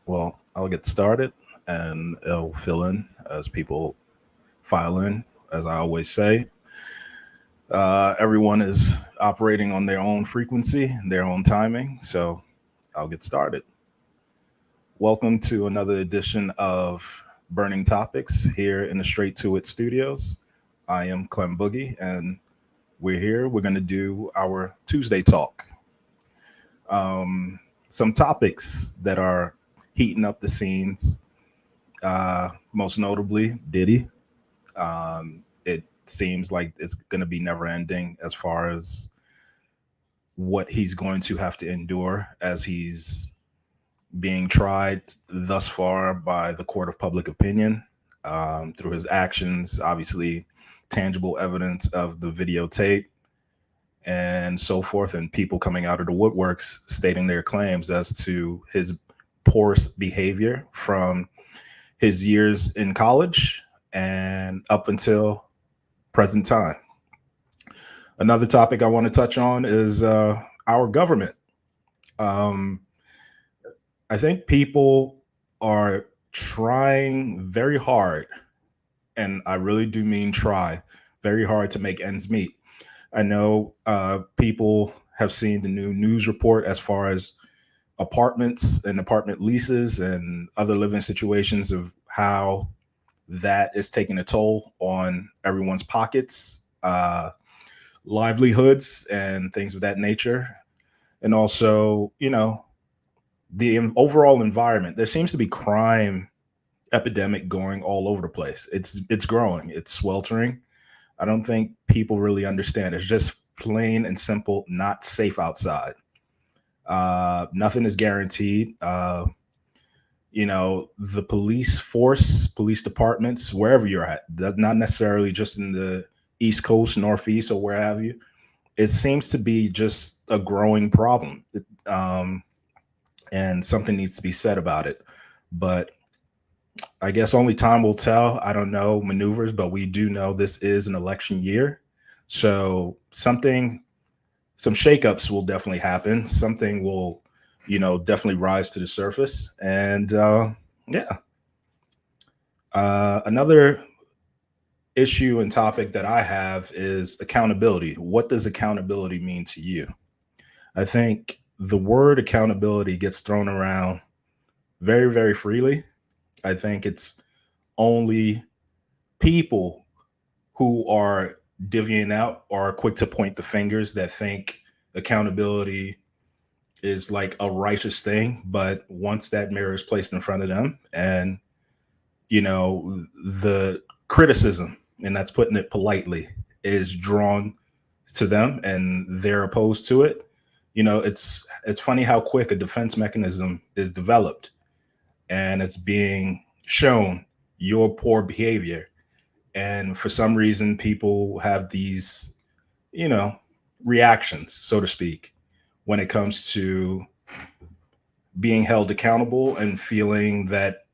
Well, I'll get started and it'll fill in as people file in. As I always say, everyone is operating on their own frequency, their own timing. So I'll get started. Welcome to another edition of Burning Topics here in the Straight to It studios. I am Clem Boogie, and we're here. We're going to do our Tuesday talk. Um, some topics that are heating up the scenes, most notably Diddy. It seems like it's going to be never ending as far as what he's going to have to endure as he's being tried thus far by the court of public opinion through his actions, obviously, tangible evidence of the videotape and so forth, and people coming out of the woodworks stating their claims as to his poor behavior from his years in college and up until present time. Another topic I want to touch on is our government. Um, I think people are trying very hard, and I really do mean try very hard to make ends meet. I know people have seen the new news report as far as apartments and apartment leases and other living situations of how that is taking a toll on everyone's pockets, livelihoods, and things of that nature. And also, the overall environment. There seems to be crime epidemic going all over the place. It's growing. It's sweltering. I don't think people really understand. It's just plain and simple not safe outside. Nothing is guaranteed. The police force, police departments, wherever you're at, not necessarily just in the East Coast, Northeast, or where have you. It seems to be just a growing problem, and something needs to be said about it. But I guess only time will tell. I don't know maneuvers, but we do know this is an election year. So some shakeups will definitely happen. Something will, definitely rise to the surface. And yeah, another issue and topic that I have is accountability. What does accountability mean to you? I think the word accountability gets thrown around very, very freely. I think it's only people who are divvying out or are quick to point the fingers that think accountability is like a righteous thing. But once that mirror is placed in front of them and, the criticism, and that's putting it politely, is drawn to them and they're opposed to it, it's funny how quick a defense mechanism is developed and it's being shown your poor behavior. And for some reason, people have these, you know, reactions, so to speak, when it comes to being held accountable and feeling that,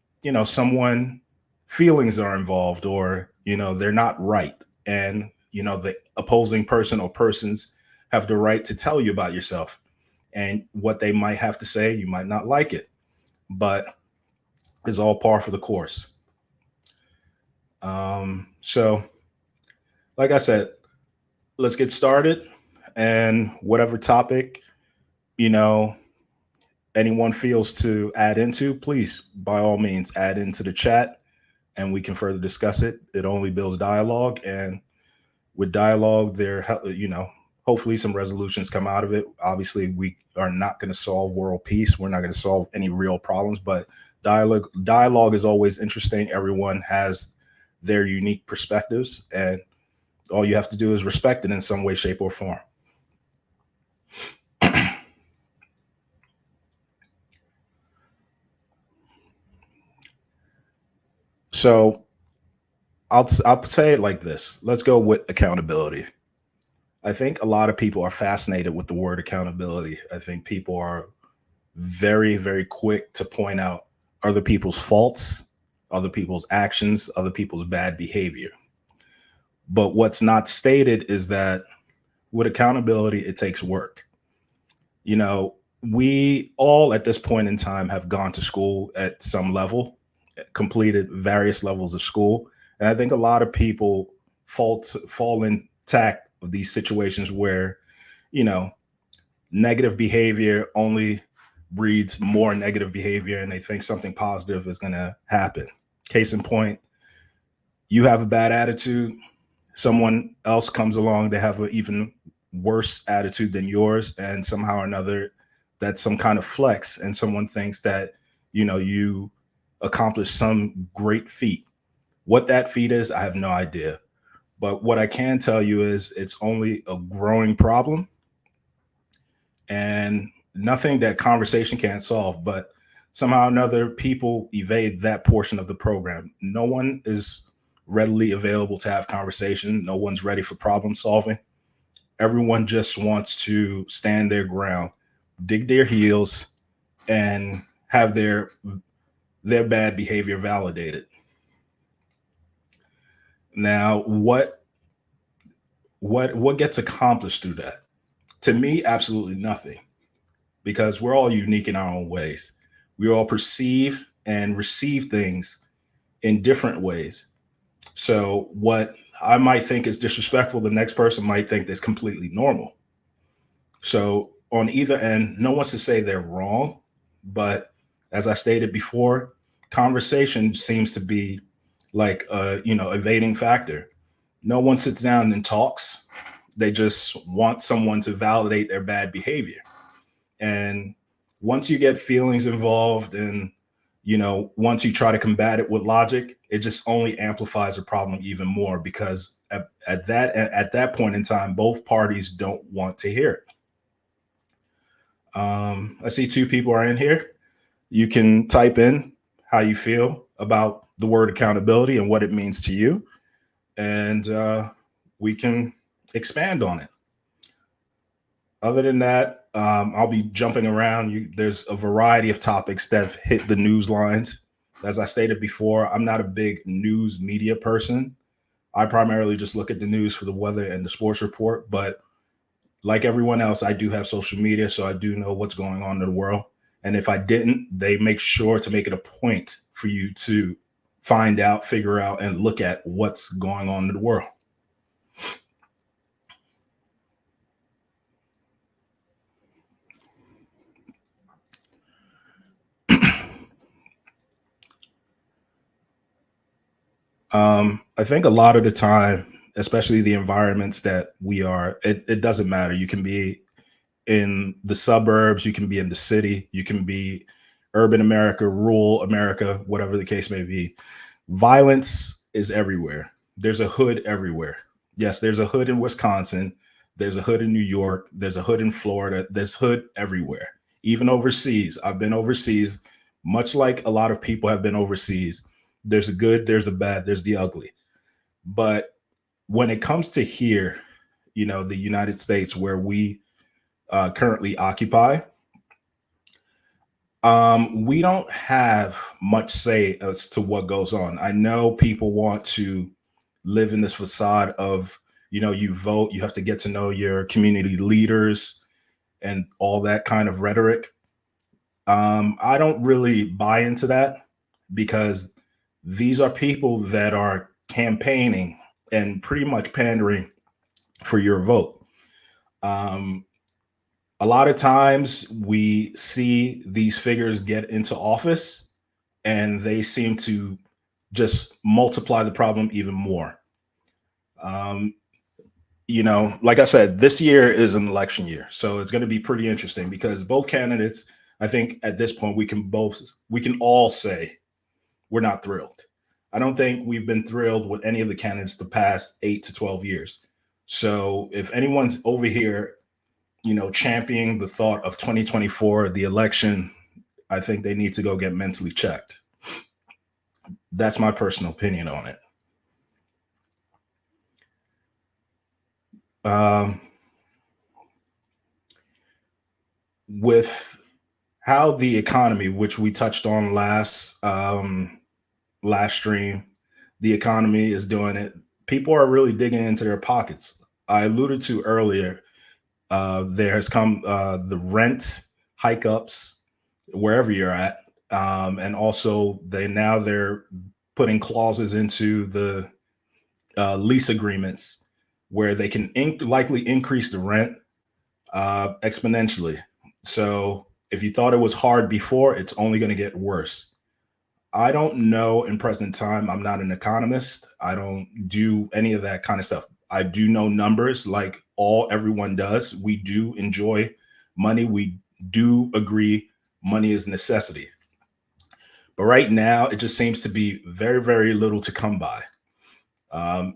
someone feelings are involved or, they're not right. And, the opposing person or persons have the right to tell you about yourself and what they might have to say. You might not like it, but it's all par for the course. So, like I said, let's get started. And whatever topic, you know, anyone feels to add into, please, by all means, add into the chat and we can further discuss it. It only builds dialogue. And with dialogue, hopefully some resolutions come out of it. Obviously, we are not going to solve world peace. We're not going to solve any real problems, but dialogue is always interesting. Everyone has their unique perspectives, and all you have to do is respect it in some way, shape, or form. So I'll say it like this. Let's go with accountability. I think a lot of people are fascinated with the word accountability. I think people are very, very quick to point out other people's faults, other people's actions, other people's bad behavior. But what's not stated is that with accountability, it takes work. You know, We all at this point in time have gone to school at some level, completed various levels of school. And I think a lot of people fall intact of these situations where, you know, negative behavior only breeds more negative behavior and they think something positive is going to happen. Case in point, you have a bad attitude, someone else comes along, they have an even worse attitude than yours, and somehow or another that's some kind of flex, and someone thinks that you accomplished some great feat. What that feat is, I have no idea, but what I can tell you is it's only a growing problem and nothing that conversation can't solve. But somehow or another, people evade that portion of the program. No one is readily available to have conversation. No one's ready for problem solving. Everyone just wants to stand their ground, dig their heels, and have their bad behavior validated. Now, what gets accomplished through that? To me, absolutely nothing, because we're all unique in our own ways. We all perceive and receive things in different ways. So what I might think is disrespectful, the next person might think that's completely normal. So on either end, no one's to say they're wrong, but as I stated before, conversation seems to be like a evading factor. No one sits down and talks. They just want someone to validate their bad behavior. And once you get feelings involved and once you try to combat it with logic, it just only amplifies the problem even more, because at that point in time, both parties don't want to hear it. I see two people are in here. You can type in how you feel about the word accountability and what it means to you, and we can expand on it. Other than that, I'll be jumping around. There's a variety of topics that have hit the news lines. As I stated before, I'm not a big news media person. I primarily just look at the news for the weather and the sports report. But like everyone else, I do have social media, so I do know what's going on in the world. And if I didn't, they make sure to make it a point for you to find out, figure out, and look at what's going on in the world. I think a lot of the time, especially the environments that we are, it doesn't matter. You can be in the suburbs, you can be in the city, you can be urban America, rural America, whatever the case may be. Violence is everywhere. There's a hood everywhere. Yes, there's a hood in Wisconsin. There's a hood in New York. There's a hood in Florida. There's hood everywhere, even overseas. I've been overseas, much like a lot of people have been overseas. There's a good, there's a bad, there's the ugly. But when it comes to here, the United States, where we currently occupy, we don't have much say as to what goes on. I know people want to live in this facade of, you vote, you have to get to know your community leaders and all that kind of rhetoric. I don't really buy into that, because these are people that are campaigning and pretty much pandering for your vote. Um, a lot of times we see these figures get into office and they seem to just multiply the problem even more. Um, like I said, this year is an election year, so it's going to be pretty interesting, because both candidates, I think at this point, we can all say we're not thrilled. I don't think we've been thrilled with any of the candidates the past 8 to 12 years. So if anyone's over here, championing the thought of 2024, the election, I think they need to go get mentally checked. That's my personal opinion on it. Um, with how the economy, which we touched on last stream, the economy is doing it. People are really digging into their pockets. I alluded to earlier, there has come the rent hike ups wherever you're at. And also they're putting clauses into the lease agreements where they can likely increase the rent exponentially. So if you thought it was hard before, it's only going to get worse. I don't know in present time. I'm not an economist. I don't do any of that kind of stuff. I do know numbers like everyone does. We do enjoy money. We do agree money is necessity. But right now, it just seems to be very, very little to come by.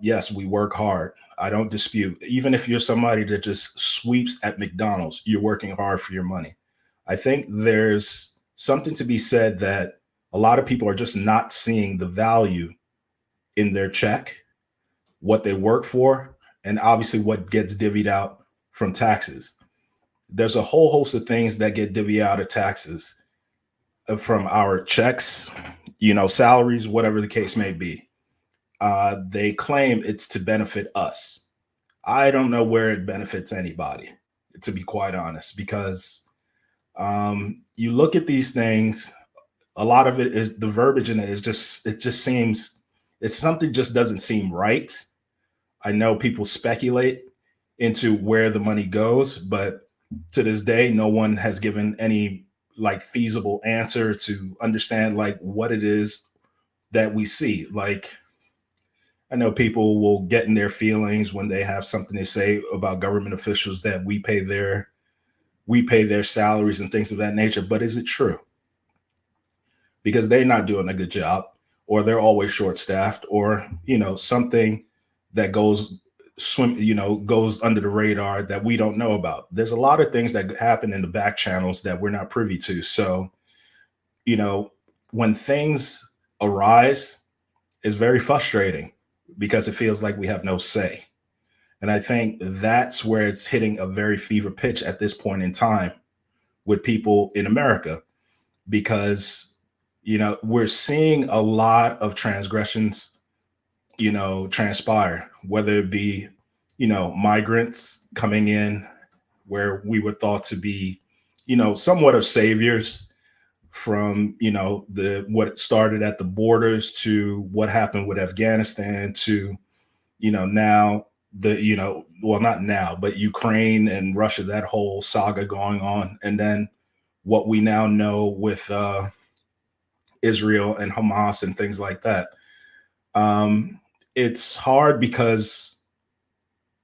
Yes, we work hard. I don't dispute. Even if you're somebody that just sweeps at McDonald's, you're working hard for your money. I think there's something to be said that a lot of people are just not seeing the value in their check, what they work for, and obviously what gets divvied out from taxes. There's a whole host of things that get divvied out of taxes from our checks, salaries, whatever the case may be. They claim it's to benefit us. I don't know where it benefits anybody, to be quite honest, because you look at these things, a lot of it is the verbiage in it just seems, it's something just doesn't seem right. I know people speculate into where the money goes, but to this day, no one has given any like feasible answer to understand like what it is that we see. Like, I know people will get in their feelings when they have something to say about government officials that we pay their salaries and things of that nature. But is it true? Because they're not doing a good job, or they're always short staffed, or something that goes under the radar that we don't know about. There's a lot of things that happen in the back channels that we're not privy to. So, when things arise, it's very frustrating because it feels like we have no say. And I think that's where it's hitting a very fever pitch at this point in time with people in America, because, we're seeing a lot of transgressions, transpire, whether it be, migrants coming in where we were thought to be, somewhat of saviors, from what started at the borders to what happened with Afghanistan to now not now, but Ukraine and Russia, that whole saga going on, and then what we now know with Israel and Hamas and things like that. It's hard because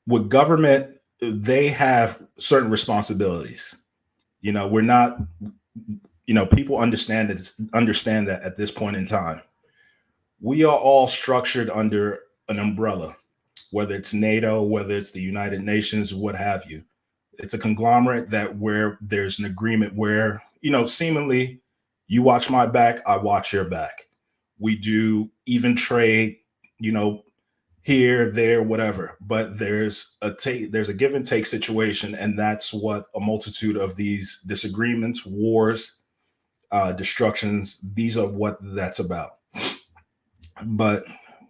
with government, they have certain responsibilities. We're not, people understand that at this point in time, we are all structured under an umbrella, whether it's NATO, whether it's the United Nations, what have you. It's a conglomerate where there's an agreement where, seemingly you watch my back, I watch your back. We do even trade, here, there, whatever, but there's a give and take situation. And that's what a multitude of these disagreements, wars, destructions, these are what that's about. But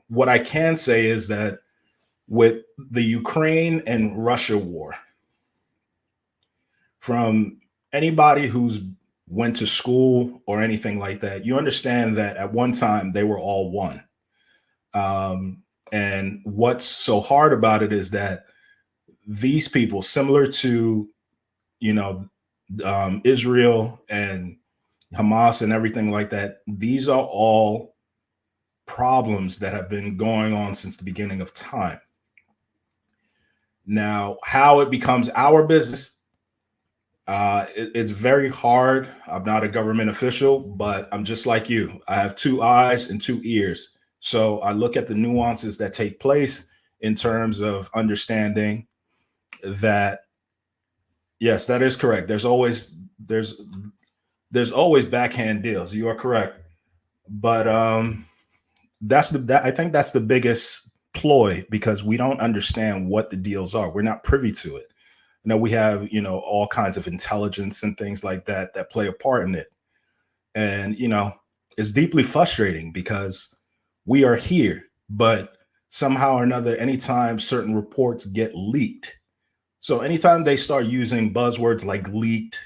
what I can say is that with the Ukraine and Russia war, from anybody who's went to school or anything like that, you understand that at one time they were all one. And what's so hard about it is that these people, similar to, Israel and Hamas and everything like that, these are all problems that have been going on since the beginning of time. Now, how it becomes our business, it's very hard. I'm not a government official, but I'm just like you. I have 2 eyes and 2 ears. So I look at the nuances that take place in terms of understanding that, yes, that is correct. There's always backhand deals. You are correct. But I think that's the biggest ploy, because we don't understand what the deals are. We're not privy to it. We have, all kinds of intelligence and things like that play a part in it. And, it's deeply frustrating because we are here, but somehow or another, anytime certain reports get leaked. So anytime they start using buzzwords like leaked,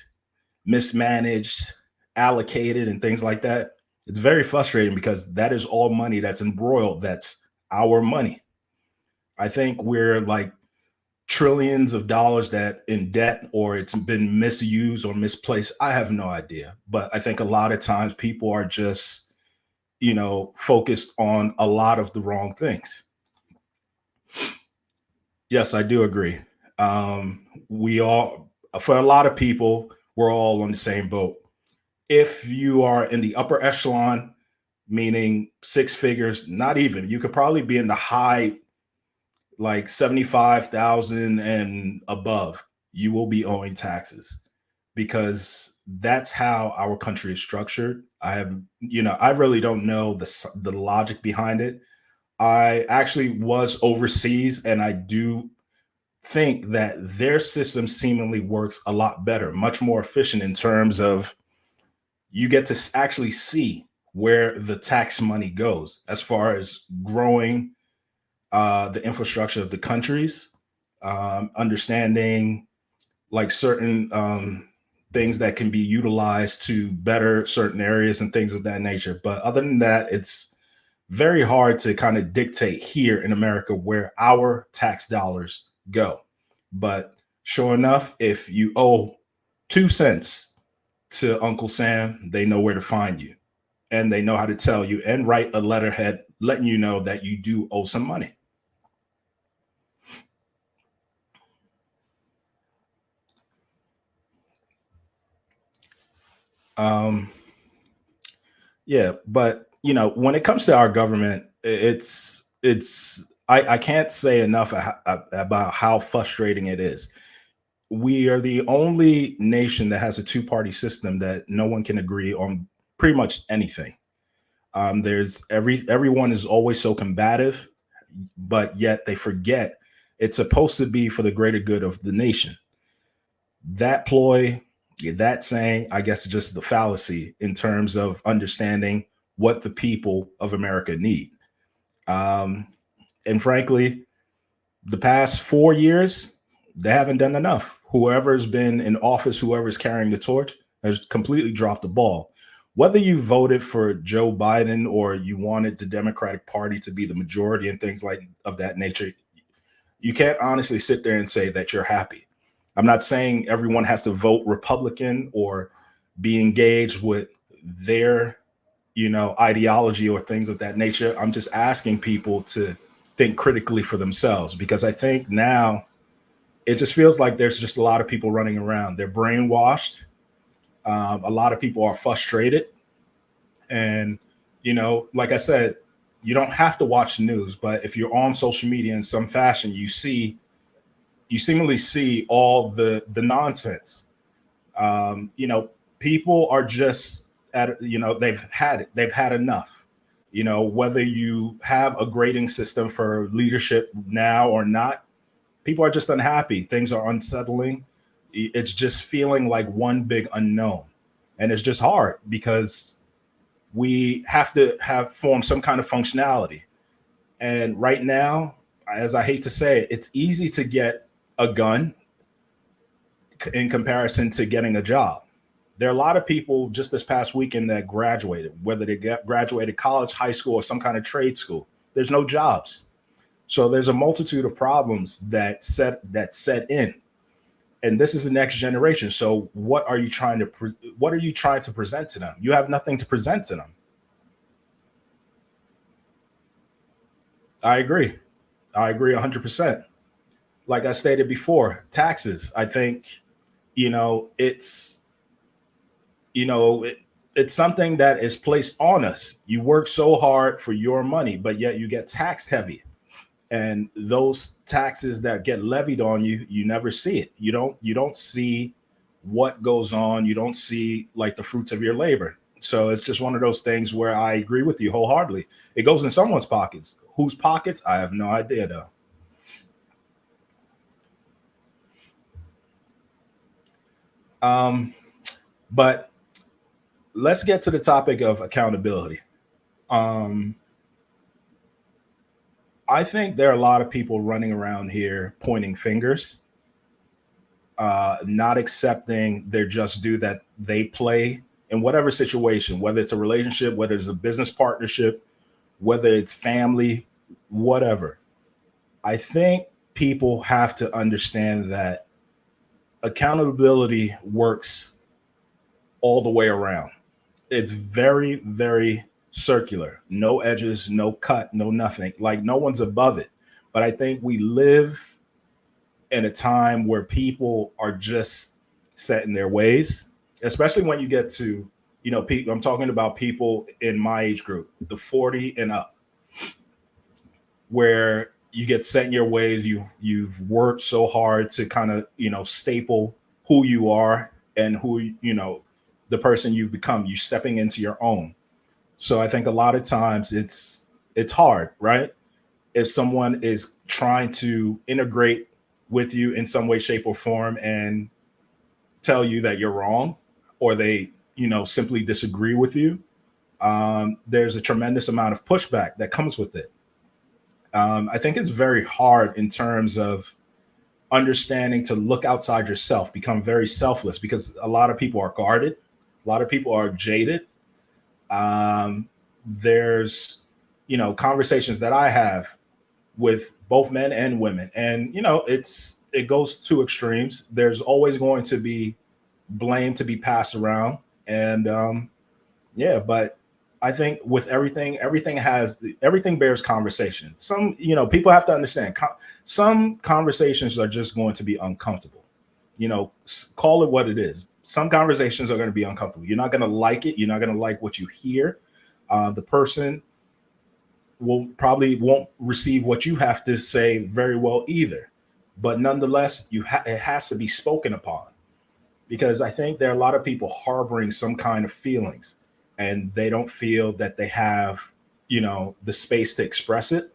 mismanaged, allocated, and things like that. It's very frustrating because that is all money that's embroiled. That's our money. I think we're like trillions of dollars that in debt, or it's been misused or misplaced. I have no idea. But I think a lot of times people are just, focused on a lot of the wrong things. Yes, I do agree. We all, for a lot of people, we're all on the same boat. If you are in the upper echelon, meaning six figures, not even, you could probably be in the high, like 75,000 and above, you will be owing taxes because that's how our country is structured. I really don't know the logic behind it. I actually was overseas, and I do think that their system seemingly works a lot better, much more efficient in terms of you get to actually see where the tax money goes as far as growing the infrastructure of the countries, understanding like certain things that can be utilized to better certain areas and things of that nature. But other than that, it's very hard to kind of dictate here in America where our tax dollars go. But sure enough, if you owe 2 cents to Uncle Sam, they know where to find you, and they know how to tell you and write a letterhead letting you know that you do owe some money. Um, yeah, but when it comes to our government, I can't say enough about how frustrating it is. We are the only nation that has a two-party system that no one can agree on pretty much anything. There's everyone is always so combative, but yet they forget it's supposed to be for the greater good of the nation. That ploy, that saying, I guess, is just the fallacy in terms of understanding what the people of America need. Um, and frankly, the past 4 years, they haven't done enough. Whoever's been in office, whoever's carrying the torch, has completely dropped the ball. Whether you voted for Joe Biden or you wanted the Democratic Party to be the majority and things like of that nature, you can't honestly sit there and say that you're happy. I'm not saying everyone has to vote Republican or be engaged with their, ideology or things of that nature. I'm just asking people to think critically for themselves because I think now it just feels like there's just a lot of people running around. They're brainwashed. A lot of people are frustrated. And, like I said, you don't have to watch the news, but if you're on social media in some fashion, you seemingly see all the nonsense. People are just they've had enough. Whether you have a grading system for leadership now or not, people are just unhappy. Things are unsettling. It's just feeling like one big unknown, and it's just hard because we have to have form some kind of functionality. And right now, as I hate to say it, it's easy to get a gun in comparison to getting a job. There are a lot of people just this past weekend that graduated, whether they graduated college, high school, or some kind of trade school. There's no jobs. So there's a multitude of problems that set in. And this is the next generation. So what are you trying to present to them? You have nothing to present to them. I agree. I agree 100%. Like I stated before, taxes. I think, it's you know it, it's something that is placed on us. You work so hard for your money, but yet you get taxed heavy. And those taxes that get levied on you, you never see it. You don't see what goes on. You don't see like the fruits of your labor. So it's just one of those things where I agree with you wholeheartedly. It goes in someone's pockets. Whose pockets? I have no idea though. um but let's get to the topic of accountability. um I think there are a lot of people running around here pointing fingers. not accepting their just due that they play in whatever situation, whether it's a relationship, whether it's a business partnership, whether it's family, whatever. I think people have to understand that accountability works all the way around. It's very, very circular. No edges, no cut, no nothing. Like no one's above it. But I think we live in a time where people are just set in their ways, especially when you get to, I'm talking about people in my age group, the 40 and up, where you get set in your ways. You've worked so hard to kind of, staple who you are and who, the person you've become. You stepping into your own. So I think a lot of times it's hard, right? If someone is trying to integrate with you in some way, shape, or form and tell you that you're wrong, or they, simply disagree with you, there's a tremendous amount of pushback that comes with it. I think it's very hard in terms of understanding to look outside yourself, become very selfless, because a lot of people are guarded, a lot of people are jaded. There's, conversations that I have with both men and women, and it goes to extremes. There's always going to be blame to be passed around, and yeah, but I think with everything bears conversation. Some, people have to understand some conversations are just going to be uncomfortable. Call it what it is. Some conversations are going to be uncomfortable. You're not going to like it. You're not going to like what you hear. The person won't receive what you have to say very well either. But nonetheless, it has to be spoken upon, because I think there are a lot of people harboring some kind of feelings, and they don't feel that they have, the space to express it.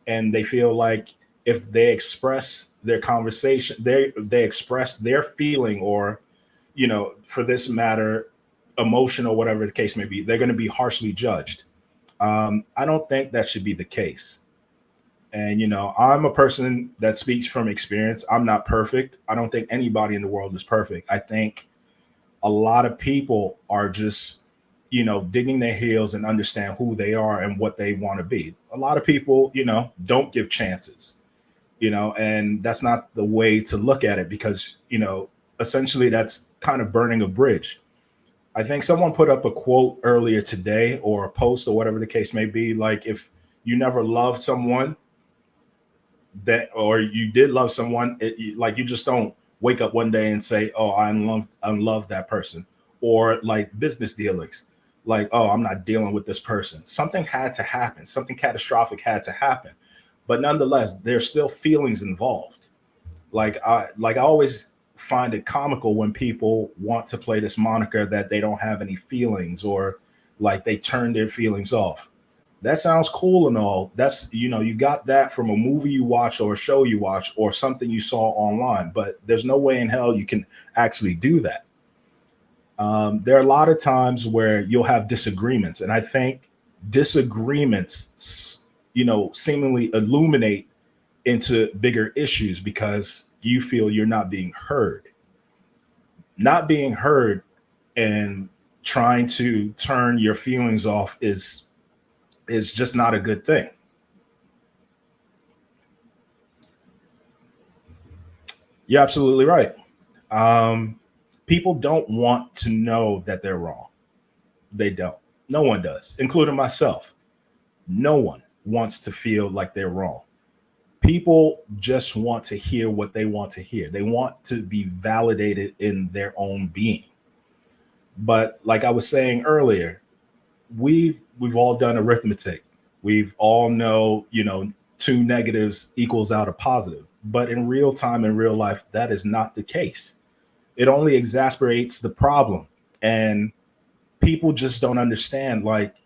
And they feel like if they express their conversation, they express their feeling, or, for this matter, emotion, or whatever the case may be, they're going to be harshly judged. I don't think that should be the case. And, I'm a person that speaks from experience. I'm not perfect. I don't think anybody in the world is perfect. I think a lot of people are just, digging their heels and understand who they are and what they want to be. A lot of people, don't give chances, and that's not the way to look at it, because, essentially that's kind of burning a bridge. I think someone put up a quote earlier today, or a post, or whatever the case may be. Like, if you never loved someone, that, or you did love someone, like, you just don't wake up one day and say, oh, I love that person. Or like business dealings, like, oh, I'm not dealing with this person. Something had to happen. Something catastrophic had to happen. But nonetheless, there's still feelings involved. I always find it comical when people want to play this moniker that they don't have any feelings, or like they turn their feelings off. That sounds cool and all. That's, you got that from a movie you watch, or a show you watch, or something you saw online, but there's no way in hell you can actually do that. There are a lot of times where you'll have disagreements, and I think disagreements, seemingly illuminate into bigger issues, because you feel you're not being heard. Not being heard and trying to turn your feelings off is just not a good thing. You're absolutely right. People don't want to know that they're wrong. They don't. No one does, including myself. No one wants to feel like they're wrong. People just want to hear what they want to hear. They want to be validated in their own being. But like I was saying earlier, we've all done arithmetic. We've all know, two negatives equals out a positive. But in real time, in real life, that is not the case. It only exasperates the problem. And people just don't understand, like,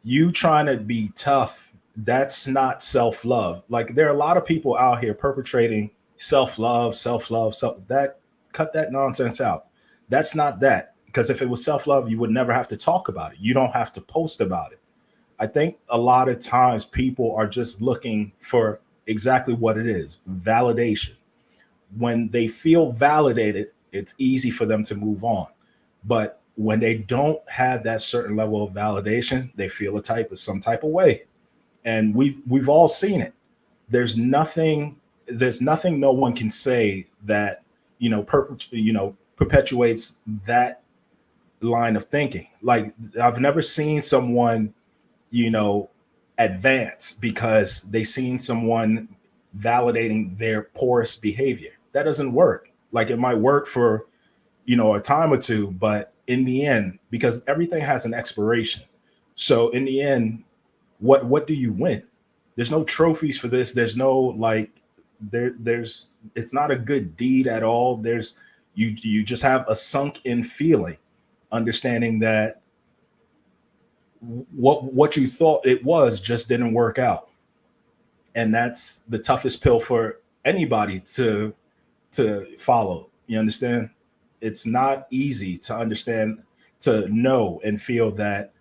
you trying to be tough, that's not self-love. Like, there are a lot of people out here perpetrating self-love, that, cut that nonsense out. That's not that. Because if it was self-love, you would never have to talk about it. You don't have to post about it. I think a lot of times people are just looking for exactly what it is, validation. when they feel validated, it's easy for them to move on. But when they don't have that certain level of validation, they feel some type of way. And we've all seen it. There's nothing no one can say that, perpetuates that line of thinking. Like, I've never seen someone, you know, advance because they seen someone validating their poorest behavior. That doesn't work. Like, it might work for, a time or two, but in the end, because everything has an expiration. So in the end, what do you win? There's no trophies for this. There's no, like, there's it's not a good deed at all. There's you just have a sunk in feeling, understanding that what you thought it was just didn't work out. And that's the toughest pill for anybody to follow. You understand? It's not easy to understand, to know and feel that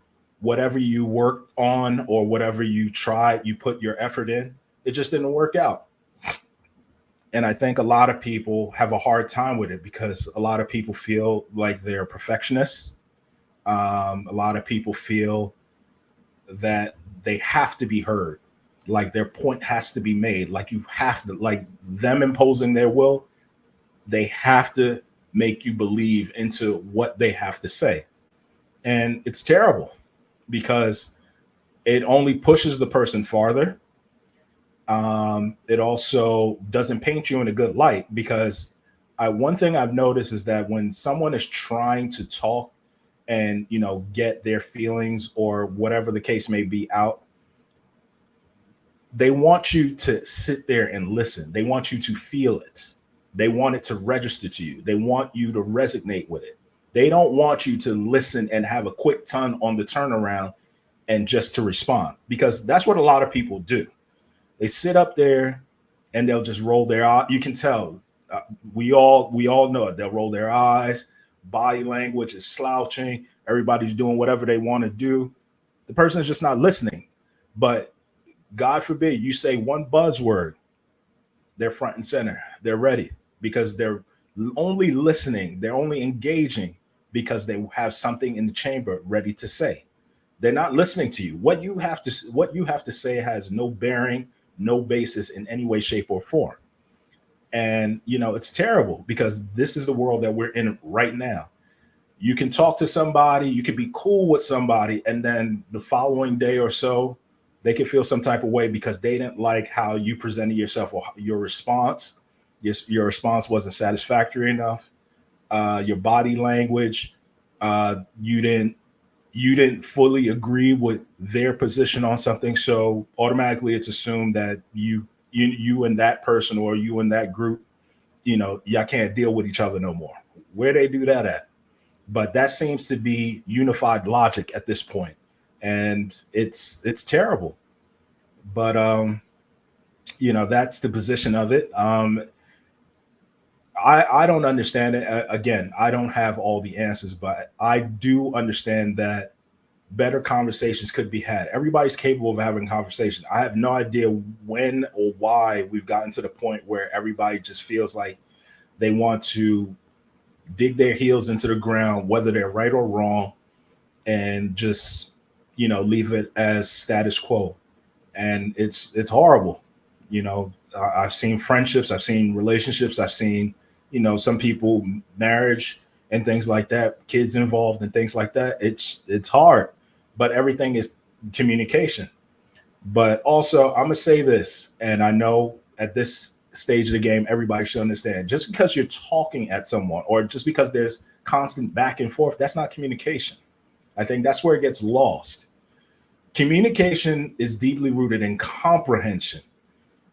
whatever you worked on or whatever you tried, you put your effort in, it just didn't work out. And I think a lot of people have a hard time with it because a lot of people feel like they're perfectionists. A lot of people feel that they have to be heard, like their point has to be made, like you have to, like them imposing their will, they have to make you believe into what they have to say. And it's terrible because it only pushes the person farther. It also doesn't paint you in a good light because one thing I've noticed is that when someone is trying to talk and, get their feelings or whatever the case may be out, they want you to sit there and listen. They want you to feel it. They want it to register to you. They want you to resonate with it. They don't want you to listen and have a quick ton on the turnaround and just to respond, because that's what a lot of people do. They sit up there and they'll just roll their eyes. You can tell. We all know it. They'll roll their eyes. Body language is slouching. Everybody's doing whatever they want to do. The person is just not listening. But God forbid you say one buzzword, they're front and center. They're ready because they're only listening. They're only engaging because they have something in the chamber ready to say. They're not listening to you. What you have to say has no bearing, no basis in any way, shape, or form. And, it's terrible because this is the world that we're in right now. You can talk to somebody, you could be cool with somebody, and then the following day or so, they could feel some type of way because they didn't like how you presented yourself or your response. Your response wasn't satisfactory enough. Your body language, you didn't fully agree with their position on something. So automatically it's assumed that you and that person or you and that group, y'all can't deal with each other no more. Where they do that at? But that seems to be unified logic at this point. And it's terrible. But that's the position of it. I don't understand it. Again, I don't have all the answers, but I do understand that better conversations could be had. Everybody's capable of having conversation. I have no idea when or why we've gotten to the point where everybody just feels like they want to dig their heels into the ground, whether they're right or wrong, and just, leave it as status quo. And it's horrible. I've seen friendships, I've seen relationships, I've seen, some people marriage and things like that, kids involved and things like that. It's hard, but everything is communication. But also, I'm gonna say this, and I know at this stage of the game, everybody should understand: just because you're talking at someone, or just because there's constant back and forth, that's not communication. I think that's where it gets lost. Communication is deeply rooted in comprehension.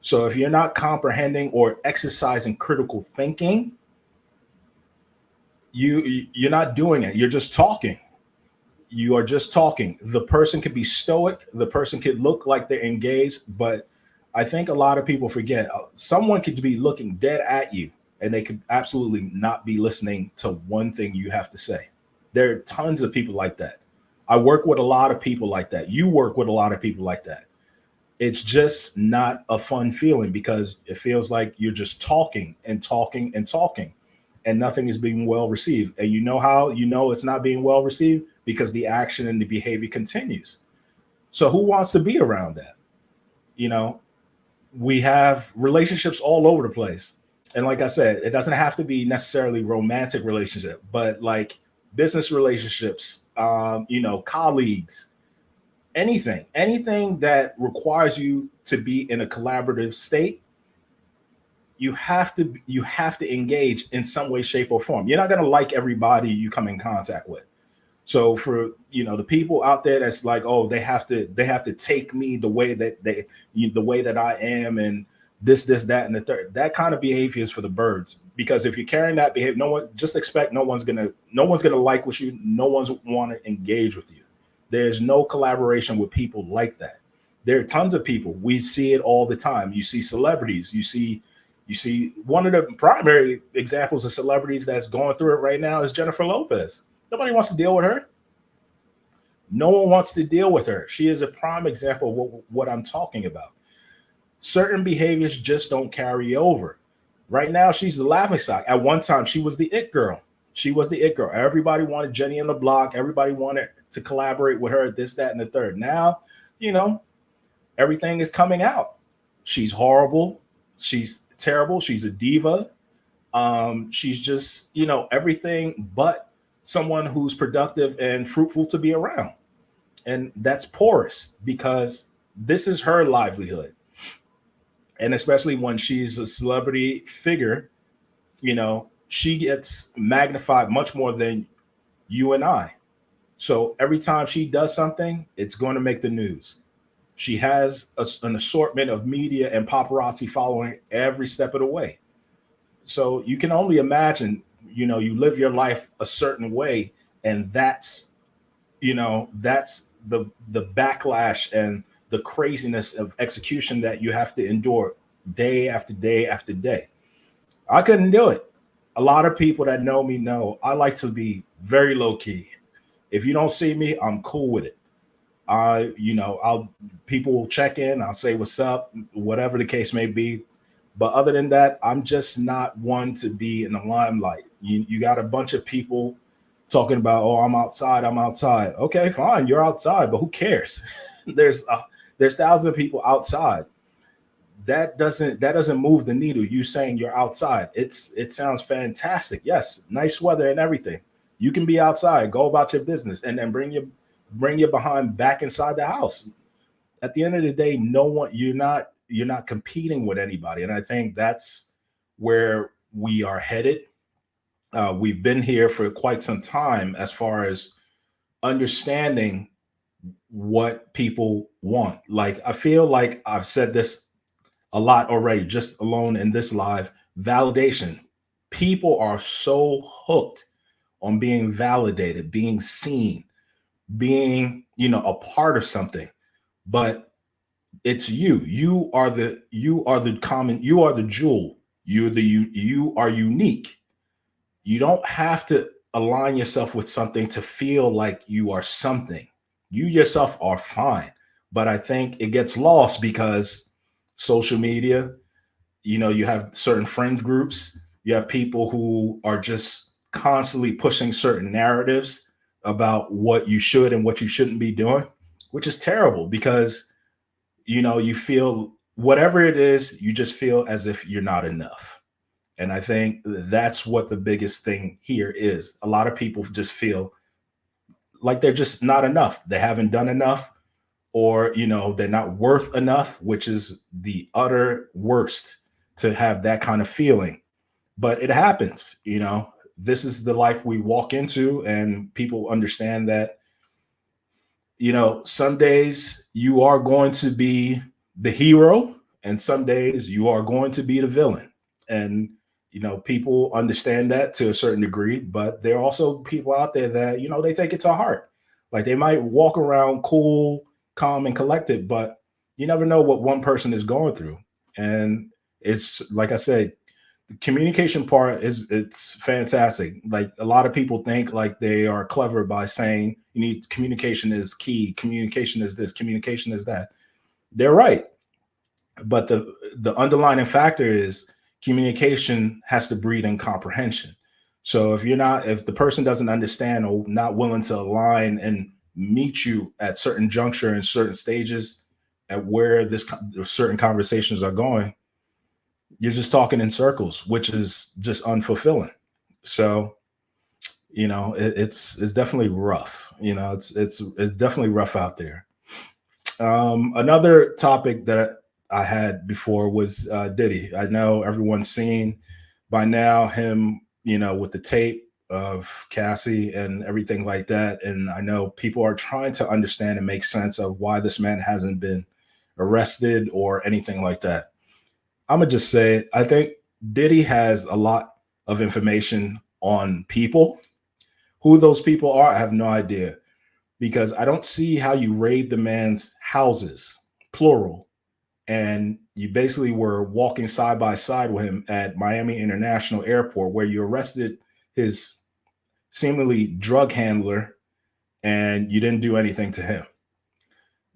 So if you're not comprehending or exercising critical thinking, you're not doing it. You're just talking. You are just talking. The person could be stoic. The person could look like they're engaged, but I think a lot of people forget someone could be looking dead at you and they could absolutely not be listening to one thing you have to say. There are tons of people like that. I work with a lot of people like that. You work with a lot of people like that. It's just not a fun feeling because it feels like you're just talking and talking and talking and nothing is being well received. And you know how you know it's not being well received? Because the action and the behavior continues. So who wants to be around that? You know, we have relationships all over the place. And like I said, it doesn't have to be necessarily romantic relationship, but like business relationships, colleagues, anything that requires you to be in a collaborative state, you have to engage in some way, shape, or form. You're not going to like everybody you come in contact with. So for the people out there that's like, oh, they have to take me the way that the way that I am, and this that and the third. That kind of behavior is for the birds. Because if you're carrying that behavior, no one just expect no one's gonna like what you. No one's want to engage with you. There's no collaboration with people like that. There are tons of people. We see it all the time. You see celebrities. You see one of the primary examples of celebrities that's going through it right now is Jennifer Lopez. Nobody wants to deal with her. No one wants to deal with her. She is a prime example of what I'm talking about. Certain behaviors just don't carry over. Right now, she's the laughing stock. At one time, she was the it girl. She was the it girl. Everybody wanted Jenny on the block. Everybody wanted to collaborate with her, this, that, and the third. Now, you know, everything is coming out. She's horrible. She's terrible. She's a diva. She's just, everything but someone who's productive and fruitful to be around. And that's porous because this is her livelihood. And especially when she's a celebrity figure, she gets magnified much more than you and I. So every time she does something, it's going to make the news. She has an assortment of media and paparazzi following every step of the way. So you can only imagine, you live your life a certain way, and that's the backlash and the craziness of execution that you have to endure day after day after day. I couldn't do it. A lot of people that know me know I like to be very low key. If you don't see me, I'm cool with it. I'll people will check in, I'll say what's up, whatever the case may be. But other than that, I'm just not one to be in the limelight. You got a bunch of people talking about, oh, I'm outside, I'm outside. Okay, fine, you're outside, but who cares? there's thousands of people outside. That doesn't move the needle. You saying you're outside, it sounds fantastic. Yes, nice weather and everything. You can be outside, go about your business, and then bring your behind back inside the house. At the end of the day, no one you're not competing with anybody, and I think that's where we are headed. We've been here for quite some time as far as understanding what people want. Like, I feel like I've said this a lot already, just alone in this live validation. People are so hooked on being validated, being seen, being, a part of something. But it's you are the jewel. You are unique. You don't have to align yourself with something to feel like you are something. You yourself are fine. But I think it gets lost because social media, you have certain friend groups, you have people who are just constantly pushing certain narratives about what you should and what you shouldn't be doing, which is terrible because you feel whatever it is, you just feel as if you're not enough. And I think that's what the biggest thing here is. A lot of people just feel like they're just not enough. They haven't done enough, or they're not worth enough, which is the utter worst, to have that kind of feeling. But it happens. This is the life we walk into, and people understand that. Some days you are going to be the hero, and some days you are going to be the villain. And people understand that to a certain degree, but there are also people out there that they take it to heart. Like, they might walk around cool, calm, and collected, but you never know what one person is going through. And it's like I said, the communication part it's fantastic. Like, a lot of people think like they are clever by saying you need communication is key, communication is this, communication is that. They're right. But the underlying factor is communication has to breed in comprehension. So if the person doesn't understand or not willing to align and meet you at certain juncture and certain stages at where certain conversations are going, you're just talking in circles, which is just unfulfilling. So it's definitely rough. It's definitely rough out there. Another topic that I had before was Diddy. I know everyone's seen by now him, with the tape of Cassie and everything like that. And I know people are trying to understand and make sense of why this man hasn't been arrested or anything like that. I'm gonna just say I think Diddy has a lot of information on people. Who those people are, I have no idea because I don't see how you raid the man's houses, plural, and you basically were walking side by side with him at Miami International Airport, where you arrested his seemingly drug handler and you didn't do anything to him.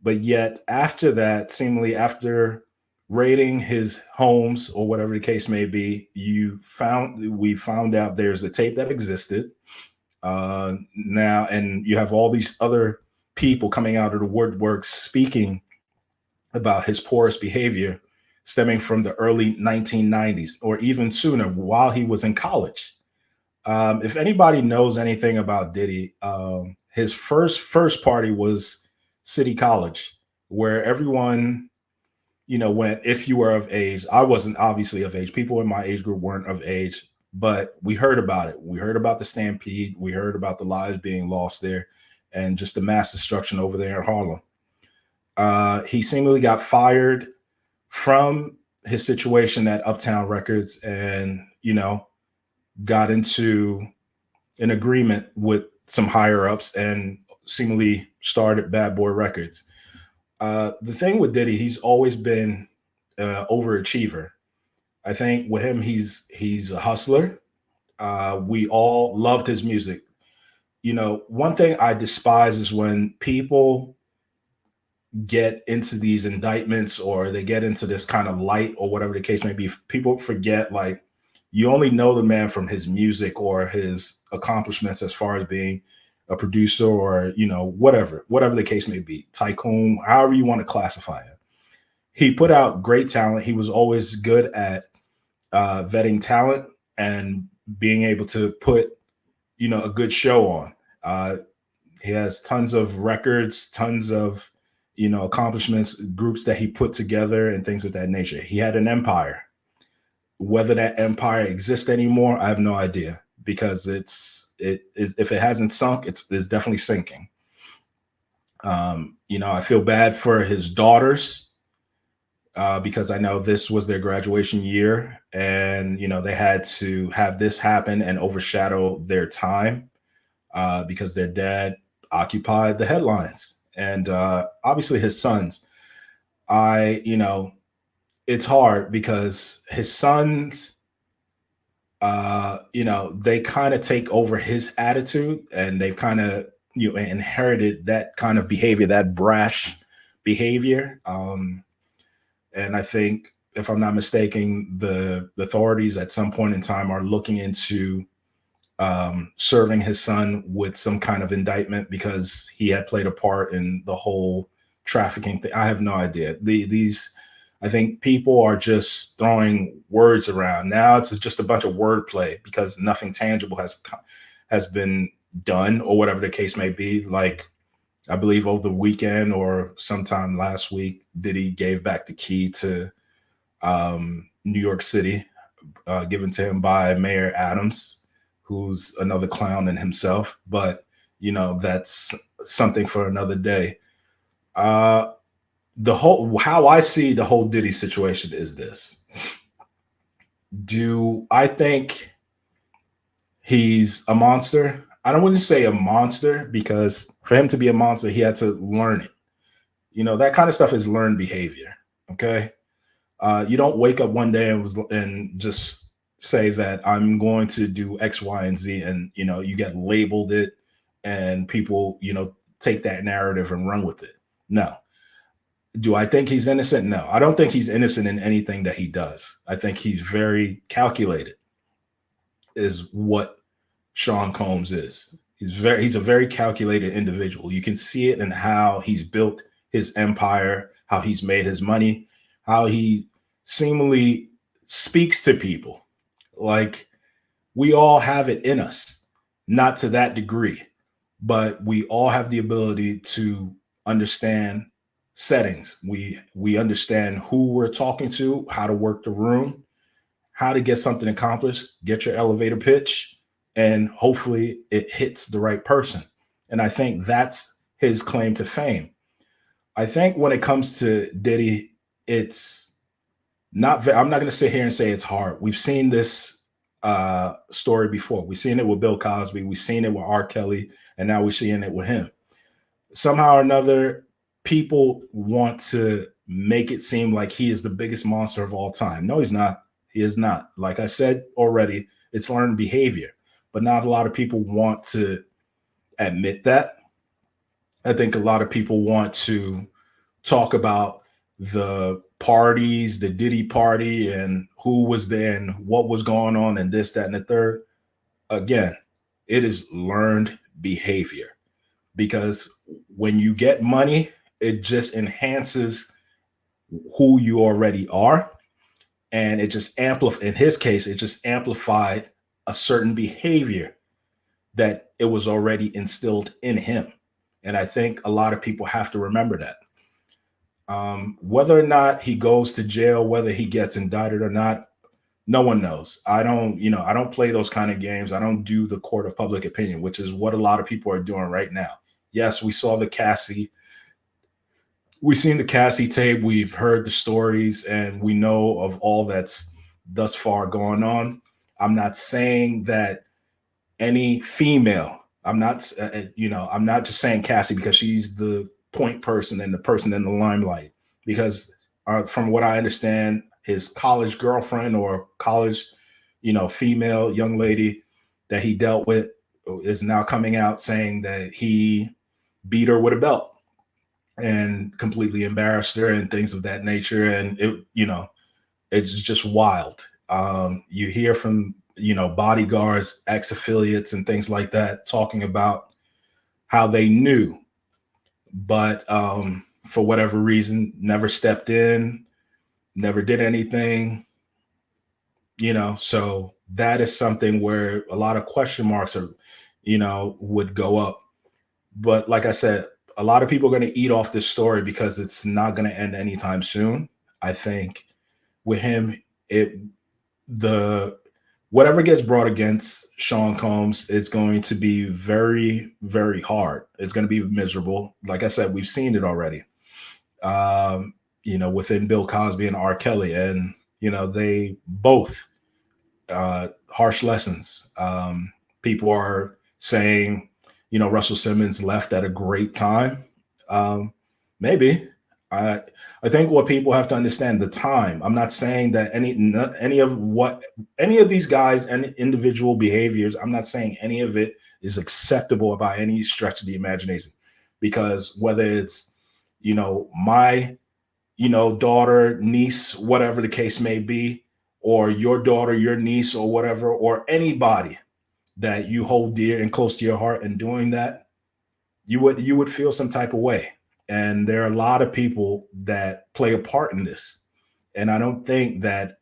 But yet, after that, seemingly after raiding his homes or whatever the case may be, we found out there's a tape that existed now, and you have all these other people coming out of the woodwork speaking about his porous behavior stemming from the early 1990s or even sooner while he was in college. If anybody knows anything about Diddy, his first party was City College, where everyone, went if you were of age. I wasn't obviously of age. People in my age group weren't of age, but we heard about it. We heard about the stampede. We heard about the lives being lost there and just the mass destruction over there in Harlem. He seemingly got fired from his situation at Uptown Records and, got into an agreement with some higher ups and seemingly started Bad Boy Records. The thing with Diddy, he's always been an overachiever. I think with him, he's a hustler. We all loved his music. One thing I despise is when people get into these indictments or they get into this kind of light or whatever the case may be. People forget, like, you only know the man from his music or his accomplishments as far as being a producer or whatever the case may be, tycoon, however you want to classify it. He put out great talent. He was always good at vetting talent and being able to put a good show on. He has tons of records, tons of accomplishments, groups that he put together and things of that nature. He had an empire. Whether that empire exists anymore, I have no idea, because if it hasn't sunk, it's definitely sinking. I feel bad for his daughters because I know this was their graduation year, and they had to have this happen and overshadow their time because their dad occupied the headlines. And obviously his sons, it's hard because his sons, they kind of take over his attitude, and they've kind of inherited that kind of behavior, that brash behavior. And I think, if I'm not mistaken, the authorities at some point in time are looking into serving his son with some kind of indictment because he had played a part in the whole trafficking thing. I have no idea. I think people are just throwing words around. Now it's just a bunch of wordplay because nothing tangible has been done or whatever the case may be. Like, I believe over the weekend or sometime last week, Diddy gave back the key to New York City, given to him by Mayor Adams, who's another clown in himself. But, that's something for another day. How I see the whole Diddy situation is this. Do I think he's a monster? I don't want to say a monster, because for him to be a monster, he had to learn it. That kind of stuff is learned behavior. Okay. You don't wake up one day and just say that I'm going to do X, Y, and Z, and you get labeled it, and people take that narrative and run with it. No, Do I think he's innocent? No, I don't think he's innocent in anything that he does. I think he's very calculated, is what Sean Combs is. He's a very calculated individual. You can see it in how he's built his empire, how he's made his money, how he seemingly speaks to people. Like, we all have it in us, not to that degree, but we all have the ability to understand settings. We understand who we're talking to, how to work the room, how to get something accomplished, get your elevator pitch, and hopefully it hits the right person. And I think that's his claim to fame. I think when it comes to Diddy, it's not, I'm not going to sit here and say it's hard. We've seen this story before. We've seen it with Bill Cosby. We've seen it with R. Kelly, and now we're seeing it with him. Somehow or another, people want to make it seem like he is the biggest monster of all time. No, he's not. He is not. Like I said already, it's learned behavior, but not a lot of people want to admit that. I think a lot of people want to talk about the parties, the Diddy party, and who was there and what was going on, and this, that, and the third. Again, it is learned behavior, because when you get money, it just enhances who you already are. And it just amplified, in his case, it just amplified a certain behavior that it was already instilled in him. And I think a lot of people have to remember that. Whether or not he goes to jail, whether he gets indicted or not, no one knows. I don't play those kind of games. I don't do the court of public opinion, which is what a lot of people are doing right now. Yes, we've seen the Cassie tape, we've heard the stories, and we know of all that's thus far going on. I'm not saying that any female, I'm not just saying Cassie because she's the point person and the person in the limelight, because from what I understand, his college girlfriend or college, female young lady that he dealt with is now coming out saying that he beat her with a belt and completely embarrassed her and things of that nature. And it's just wild. You hear from, bodyguards, ex-affiliates and things like that talking about how they knew, but for whatever reason, never stepped in, never did anything, so that is something where a lot of question marks are, would go up. But like I said, a lot of people are going to eat off this story because it's not going to end anytime soon. I think with him, whatever gets brought against Sean Combs is going to be very, very hard. It's going to be miserable. Like I said, we've seen it already. Within Bill Cosby and R. Kelly, and they both harsh lessons. People are saying, Russell Simmons left at a great time. Maybe. I think what people have to understand, the time. I'm not saying that any of these guys and individual behaviors, I'm not saying any of it is acceptable by any stretch of the imagination, because whether it's, my, daughter, niece, whatever the case may be, or your daughter, your niece, or whatever, or anybody that you hold dear and close to your heart, and doing that, you would feel some type of way. And there are a lot of people that play a part in this. And I don't think that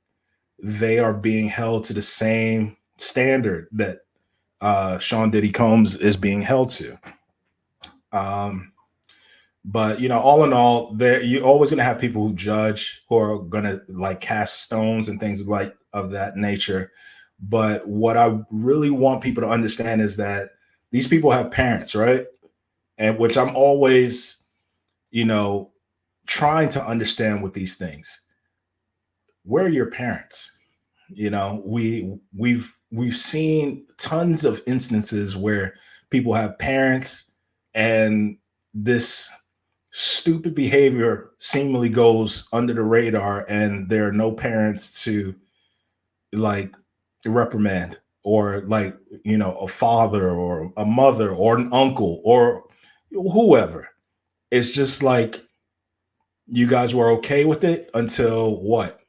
they are being held to the same standard that Sean Diddy Combs is being held to. But all in all, you're always going to have people who judge, who are going to like cast stones and things like of that nature. But what I really want people to understand is that these people have parents, right? And which I'm always, trying to understand with these things. Where are your parents? We've seen tons of instances where people have parents and this stupid behavior seemingly goes under the radar, and there are no parents to like reprimand, or like, a father or a mother or an uncle or whoever. It's just like, You guys were okay with it until what?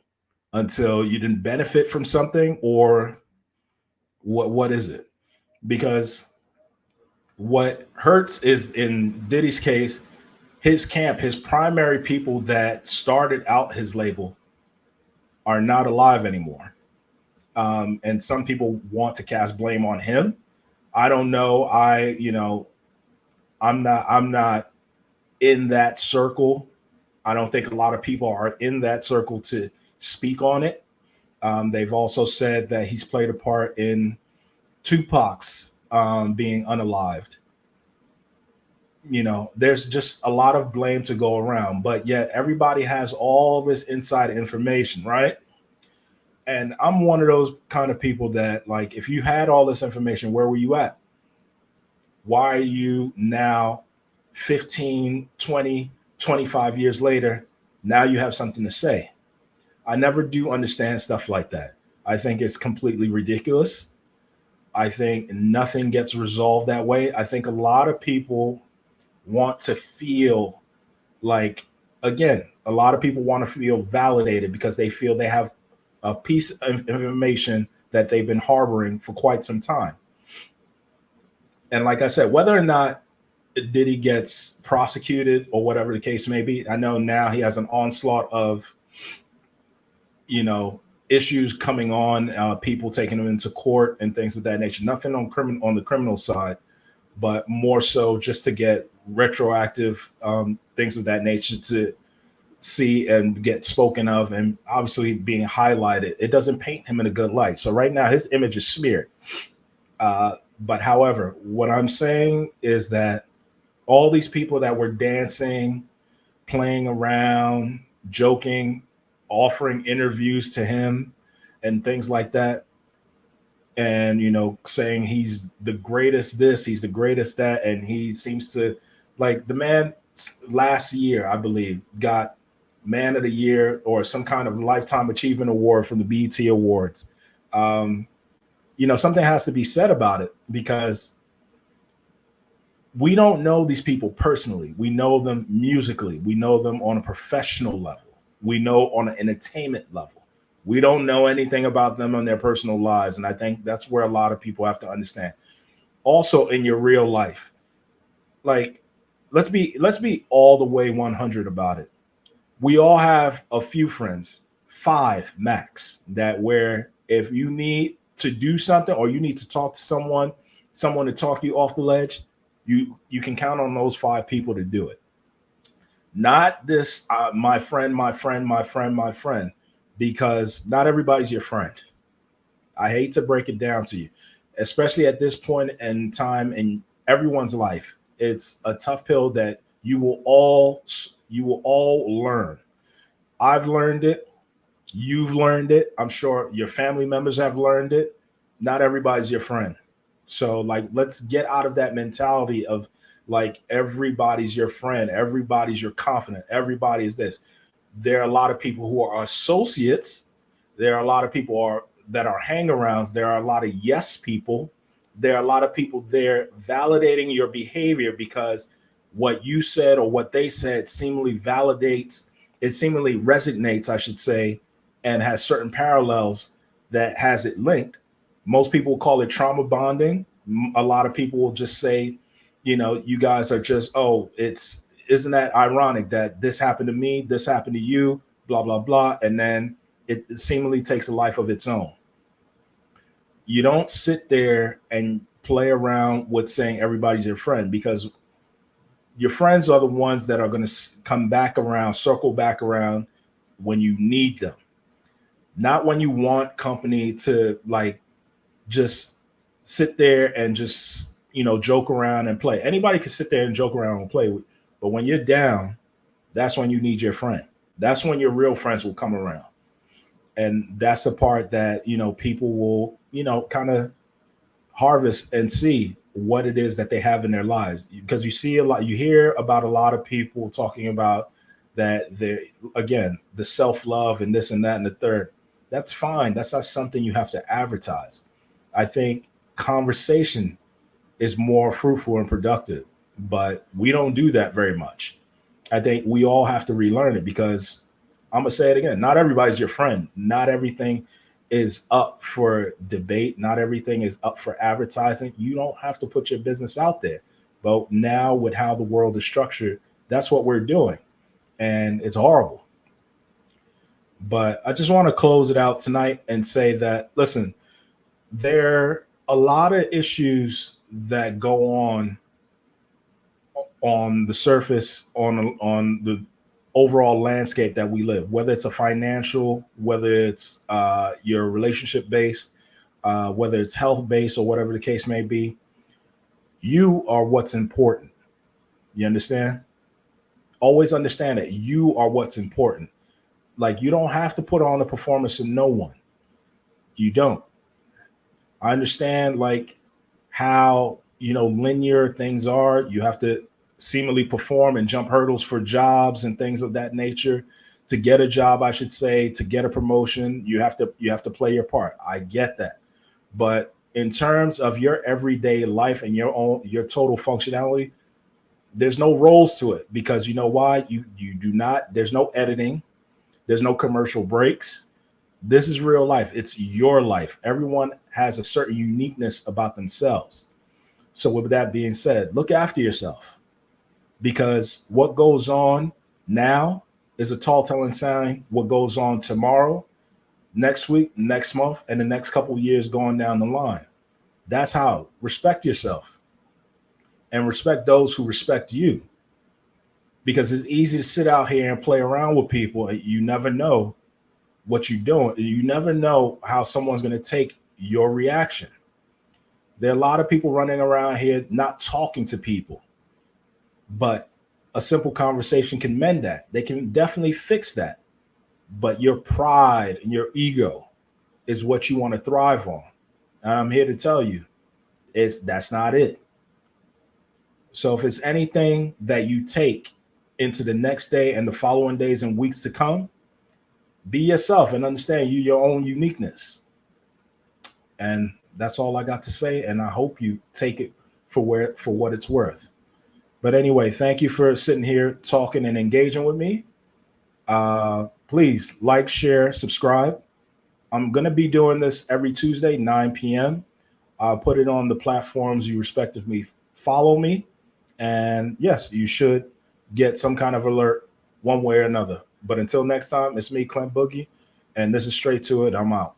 Until you didn't benefit from something, or what is it? Because what hurts is, in Diddy's case, his camp, his primary people that started out his label are not alive anymore. And some people want to cast blame on him. I don't know. I'm not in that circle. I don't think a lot of people are in that circle to speak on it. They've also said that he's played a part in Tupac's being unalived. There's just a lot of blame to go around, but yet everybody has all this inside information, right? And I'm one of those kind of people that, like, if you had all this information, where were you at? Why are you now 15, 20, 25 years later, now you have something to say? I never do understand stuff like that. I think it's completely ridiculous. I think nothing gets resolved that way. I think a lot of people want to feel like, again, a lot of people want to feel validated because they feel they have a piece of information that they've been harboring for quite some time. And like I said, whether or not Diddy gets prosecuted or whatever the case may be, I know now he has an onslaught of, issues coming on, people taking him into court and things of that nature. Nothing on the criminal side, but more so just to get retroactive things of that nature to see and get spoken of, and obviously being highlighted. It doesn't paint him in a good light. So right now his image is smeared. But however, what I'm saying is that all these people that were dancing, playing around, joking, offering interviews to him and things like that, and saying he's the greatest this, he's the greatest that, and he seems to, like, the man last year, I believe, got Man of the Year or some kind of lifetime achievement award from the BET Awards. Something has to be said about it, because we don't know these people personally. We know them musically. We know them on a professional level. We know on an entertainment level. We don't know anything about them on their personal lives. And I think that's where a lot of people have to understand. Also, in your real life, like, let's be all the way 100 about it. We all have a few friends, 5 max, that where if you need to do something or you need to talk to someone to talk you off the ledge, you can count on those 5 people to do it. Not this my friend, because not everybody's your friend. I hate to break it down to you, especially at this point in time in everyone's life. It's a tough pill that you will all learn. I've learned it. You've learned it. I'm sure your family members have learned it. Not everybody's your friend. So, like, let's get out of that mentality of, like, everybody's your friend, everybody's your confidant, everybody is this. There are a lot of people who are associates. There are a lot of people that are hang-arounds. There are a lot of yes people. There are a lot of people there validating your behavior because what you said or what they said seemingly resonates, I should say, and has certain parallels that has it linked. Most people call it trauma bonding. A lot of people will just say, you guys are just, isn't that ironic that this happened to me, this happened to you, blah, blah, blah. And then it seemingly takes a life of its own. You don't sit there and play around with saying everybody's your friend, because your friends are the ones that are going to come back around, circle back around when you need them. Not when you want company to, like, just sit there and just, joke around and play. Anybody can sit there and joke around and play with, but when you're down, that's when you need your friend. That's when your real friends will come around. And that's the part that, people will, kind of harvest and see what it is that they have in their lives. Because you hear about a lot of people talking about that again, the self-love and this and that and the third. That's fine. That's not something you have to advertise. I think conversation is more fruitful and productive, but we don't do that very much. I think we all have to relearn it because I'm gonna say it again. Not everybody's your friend. Not everything is up for debate. Not everything is up for advertising. You don't have to put your business out there. But now with how the world is structured, that's what we're doing. And it's horrible. But I just want to close it out tonight and say that, listen, there are a lot of issues that go on the surface, on the overall landscape that we live, whether it's a financial, whether it's your relationship based, whether it's health based, or whatever the case may be. You are what's important. You understand? Always understand that you are what's important. Like, you don't have to put on a performance to no one. You don't. I understand like how, linear things are. You have to seemingly perform and jump hurdles for jobs and things of that nature. To get a job, I should say, to get a promotion, you have to play your part. I get that. But in terms of your everyday life and your total functionality, there's no roles to it, because you know why? You do not, there's no editing, there's no commercial breaks. This is real life. It's your life. Everyone has a certain uniqueness about themselves. So with that being said, look after yourself, because what goes on now is a tall telling sign what goes on tomorrow, next week, next month, and the next couple of years going down the line. That's how. Respect yourself and respect those who respect you, because it's easy to sit out here and play around with people, and you never know what you're doing. You never know how someone's going to take your reaction. There are a lot of people running around here not talking to people, but a simple conversation can mend that. They can definitely fix that. But your pride and your ego is what you want to thrive on. And I'm here to tell you, that's not it. So if it's anything that you take into the next day and the following days and weeks to come, be yourself and understand your own uniqueness. And that's all I got to say. And I hope you take it for what it's worth. But anyway, thank you for sitting here talking and engaging with me. Please like, share, subscribe. I'm going to be doing this every Tuesday, 9 p.m. I'll put it on the platforms you respectively follow me. And yes, you should get some kind of alert one way or another. But until next time, it's me, Clint Boogie, and this is Straight to It. I'm out.